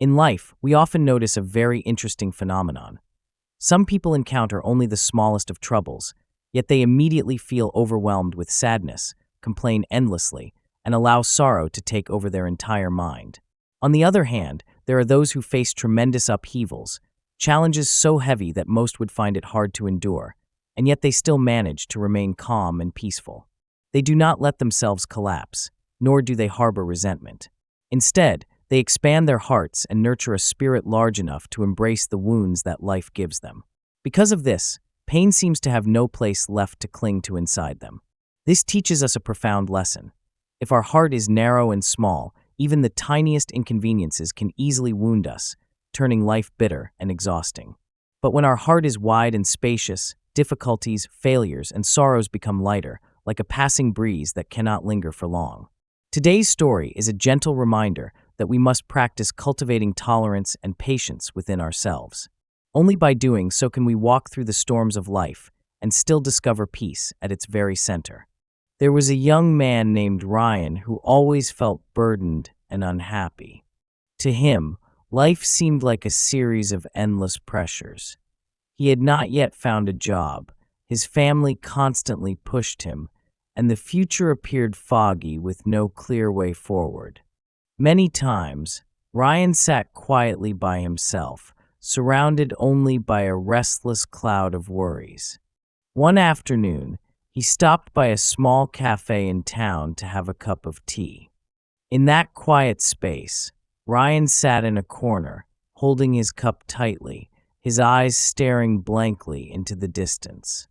In life, we often notice a very interesting phenomenon. Some people encounter only the smallest of troubles, yet they immediately feel overwhelmed with sadness, complain endlessly, and allow sorrow to take over their entire mind. On the other hand, there are those who face tremendous upheavals, challenges so heavy that most would find it hard to endure, and yet they still manage to remain calm and peaceful. They do not let themselves collapse, nor do they harbor resentment. Instead, they expand their hearts and nurture a spirit large enough to embrace the wounds that life gives them. Because of this, pain seems to have no place left to cling to inside them. This teaches us a profound lesson. If our heart is narrow and small, even the tiniest inconveniences can easily wound us, turning life bitter and exhausting. But when our heart is wide and spacious, difficulties, failures, and sorrows become lighter, like a passing breeze that cannot linger for long. Today's story is a gentle reminder that we must practice cultivating tolerance and patience within ourselves. Only by doing so can we walk through the storms of life and still discover peace at its very center. There was a young man named Ryan who always felt burdened and unhappy. To him, life seemed like a series of endless pressures. He had not yet found a job, his family constantly pushed him, and the future appeared foggy with no clear way forward. Many times, Ryan sat quietly by himself, surrounded only by a restless cloud of worries. One afternoon, he stopped by a small cafe in town to have a cup of tea. In that quiet space, Ryan sat in a corner, holding his cup tightly, his eyes staring blankly into the distance.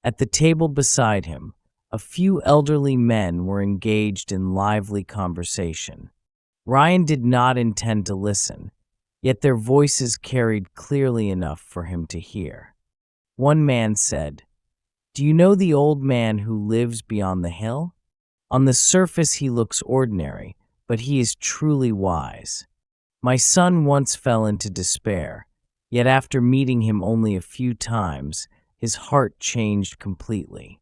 At the table beside him, a few elderly men were engaged in lively conversation. Ryan did not intend to listen, yet their voices carried clearly enough for him to hear. One man said, "Do you know the old man who lives beyond the hill? On the surface he looks ordinary, but he is truly wise. My son once fell into despair, yet after meeting him only a few times, his heart changed completely."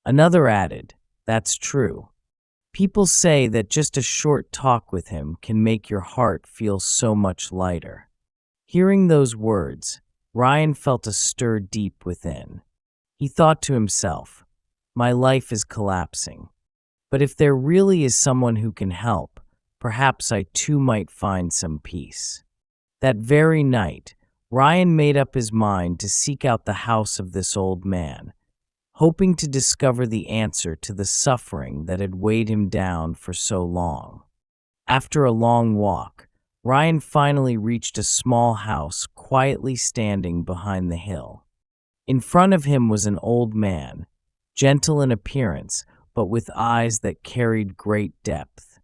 Another added, "That's true. People say that just a short talk with him can make your heart feel so much lighter." Hearing those words, Ryan felt a stir deep within. He thought to himself, "My life is collapsing. But if there really is someone who can help, perhaps I too might find some peace." That very night, Ryan made up his mind to seek out the house of this old man, hoping to discover the answer to the suffering that had weighed him down for so long. After a long walk, Ryan finally reached a small house quietly standing behind the hill. In front of him was an old man, gentle in appearance, but with eyes that carried great depth.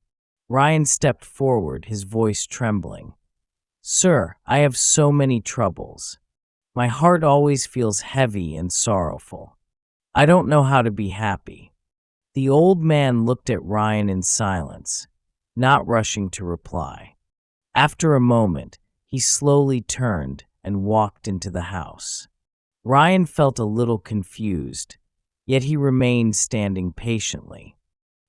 Ryan stepped forward, his voice trembling. "Sir, I have so many troubles. My heart always feels heavy and sorrowful. I don't know how to be happy." The old man looked at Ryan in silence, not rushing to reply. After a moment, he slowly turned and walked into the house. Ryan felt a little confused, yet he remained standing patiently.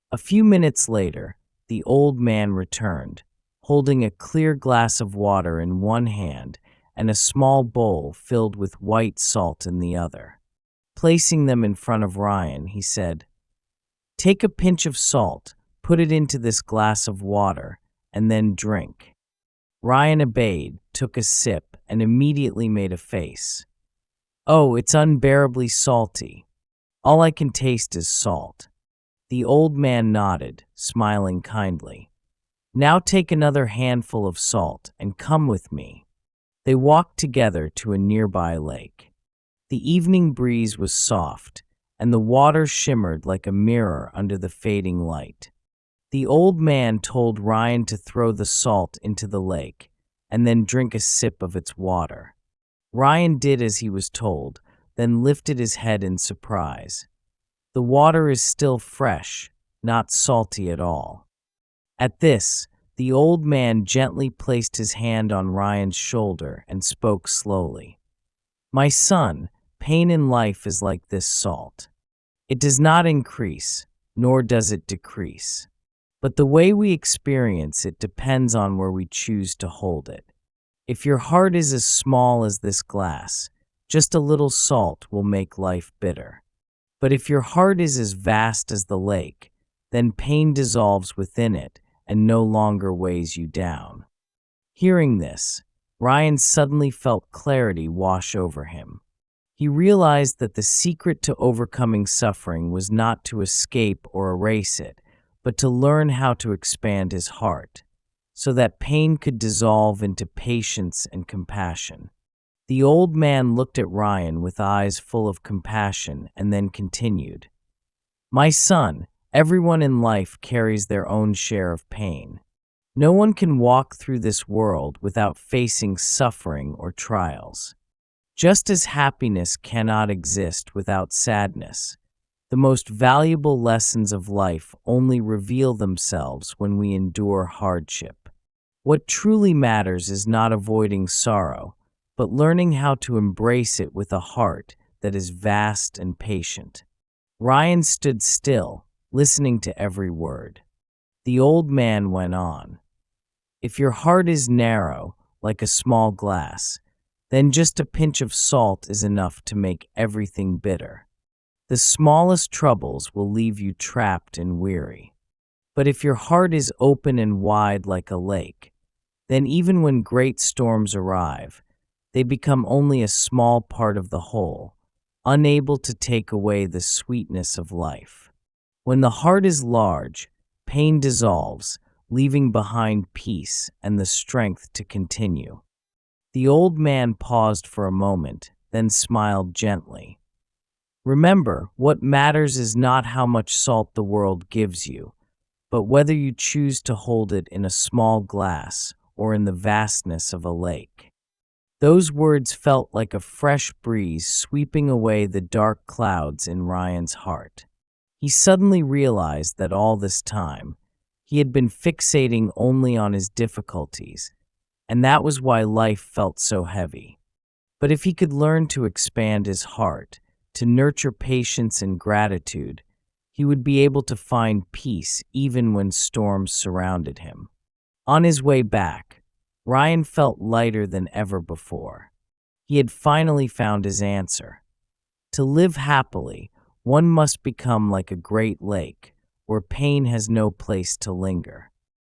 A few minutes later, the old man returned, holding a clear glass of water in one hand and a small bowl filled with white salt in the other. Placing them in front of Ryan, he said, "Take a pinch of salt, put it into this glass of water, and then drink." Ryan obeyed, took a sip, and immediately made a face. "Oh, it's unbearably salty. All I can taste is salt." The old man nodded, smiling kindly. "Now take another handful of salt and come with me." They walked together to a nearby lake. The evening breeze was soft, and the water shimmered like a mirror under the fading light. The old man told Ryan to throw the salt into the lake and then drink a sip of its water. Ryan did as he was told, then lifted his head in surprise. The water is still fresh, not salty at all. At this, the old man gently placed his hand on Ryan's shoulder and spoke slowly. "My son, pain in life is like this salt. It does not increase, nor does it decrease. But the way we experience it depends on where we choose to hold it. If your heart is as small as this glass, just a little salt will make life bitter. But if your heart is as vast as the lake, then pain dissolves within it and no longer weighs you down. Hearing this, Ryan suddenly felt clarity wash over him. He realized that the secret to overcoming suffering was not to escape or erase it, but to learn how to expand his heart, so that pain could dissolve into patience and compassion. The old man looked at Ryan with eyes full of compassion and then continued, "My son, everyone in life carries their own share of pain. No one can walk through this world without facing suffering or trials. Just as happiness cannot exist without sadness, the most valuable lessons of life only reveal themselves when we endure hardship. What truly matters is not avoiding sorrow, but learning how to embrace it with a heart that is vast and patient." Ryan stood still, listening to every word. The old man went on, "If your heart is narrow, like a small glass, then just a pinch of salt is enough to make everything bitter. The smallest troubles will leave you trapped and weary. But if your heart is open and wide like a lake, then even when great storms arrive, they become only a small part of the whole, unable to take away the sweetness of life. When the heart is large, pain dissolves, leaving behind peace and the strength to continue." The old man paused for a moment, then smiled gently. "Remember, what matters is not how much salt the world gives you, but whether you choose to hold it in a small glass or in the vastness of a lake." Those words felt like a fresh breeze sweeping away the dark clouds in Ryan's heart. He suddenly realized that all this time, he had been fixating only on his difficulties, and that was why life felt so heavy. But if he could learn to expand his heart, to nurture patience and gratitude, he would be able to find peace even when storms surrounded him. On his way back, Ryan felt lighter than ever before. He had finally found his answer. To live happily, one must become like a great lake, where pain has no place to linger.